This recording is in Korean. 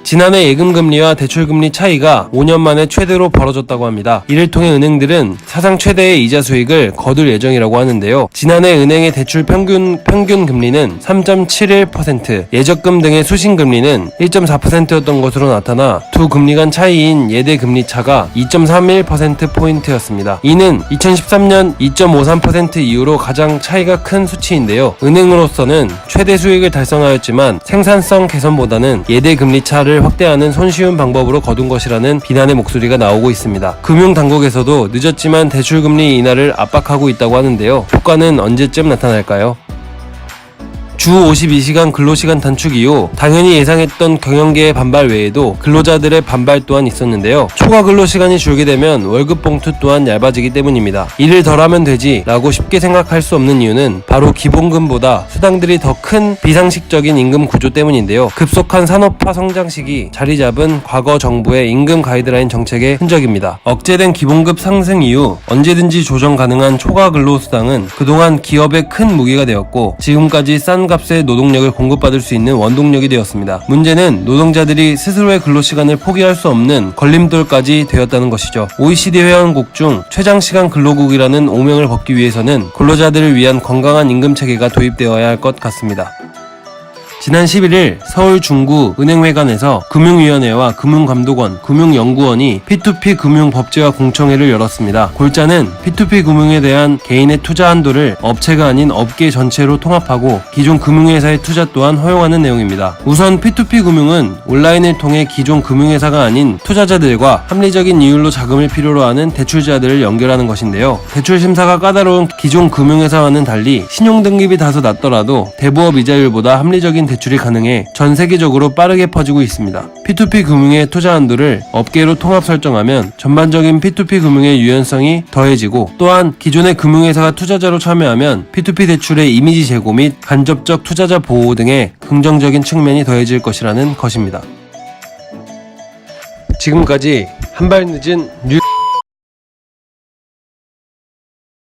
지난해 예금금리와 대출금리 차이가 5년 만에 최대로 벌어졌다고 합니다. 이를 통해 은행들은 사상 최대의 이자 수익을 거둘 예정이라고 하는데요. 지난해 은행의 대출 평균 금리는 3.71%, 예적금 등의 수신금리는 1.4%였던 것으로 나타나 두 금리 간 차이인 예대 금리 차가 2.31%포인트였습니다. 이는 2013년 2.53% 이후로 가장 차이가 큰 수치인데요. 은행으로서는 최대 수익을 달성하였지만 생산성 개선보다는 예대 금리 차를 확대하는 손쉬운 방법으로 거둔 것이라는 비난의 목소리가 나오고 있습니다. 금융당국에서도 늦었지만 대출금리 인하를 압박하고 있다고 하는데요. 효과는 언제쯤 나타날까요? 주 52시간 근로시간 단축 이후 당연히 예상했던 경영계의 반발 외에도 근로자들의 반발 또한 있었는데요. 초과 근로시간이 줄게 되면 월급 봉투 또한 얇아지기 때문입니다. 일을 덜하면 되지 라고 쉽게 생각할 수 없는 이유는 바로 기본금보다 수당들이 더 큰 비상식적인 임금 구조 때문인데요. 급속한 산업화 성장 시기 자리 잡은 과거 정부의 임금 가이드라인 정책의 흔적입니다. 억제된 기본급 상승 이후 언제든지 조정 가능한 초과 근로수당은 그동안 기업의 큰 무기가 되었고 지금까지 싼 값의 노동력을 공급받을 수 있는 원동력이 되었습니다. 문제는 노동자들이 스스로의 근로시간을 포기할 수 없는 걸림돌까지 되었다는 것이죠. OECD 회원국 중 최장시간 근로국이라는 오명을 벗기 위해서는 근로자들을 위한 건강한 임금체계가 도입되어야 할 것 같습니다. 지난 11일 서울 중구 은행회관에서 금융위원회와 금융감독원, 금융연구원이 P2P 금융법제화 공청회를 열었습니다. 골자는 P2P 금융에 대한 개인의 투자 한도를 업체가 아닌 업계 전체로 통합하고 기존 금융회사의 투자 또한 허용하는 내용입니다. 우선 P2P 금융은 온라인을 통해 기존 금융회사가 아닌 투자자들과 합리적인 이율로 자금을 필요로 하는 대출자들을 연결하는 것인데요. 대출 심사가 까다로운 기존 금융회사와는 달리 신용등급이 다소 낮더라도 대부업 이자율보다 합리적인 대출이 가능해 전 세계적으로 빠르게 퍼지고 있습니다. P2P 금융의 투자 한도를 업계로 통합 설정하면 전반적인 P2P 금융의 유연성이 더해지고 또한 기존의 금융회사가 투자자로 참여하면 P2P 대출의 이미지 제고 및 간접적 투자자 보호 등의 긍정적인 측면이 더해질 것이라는 것입니다. 지금까지 한발 늦은 뉴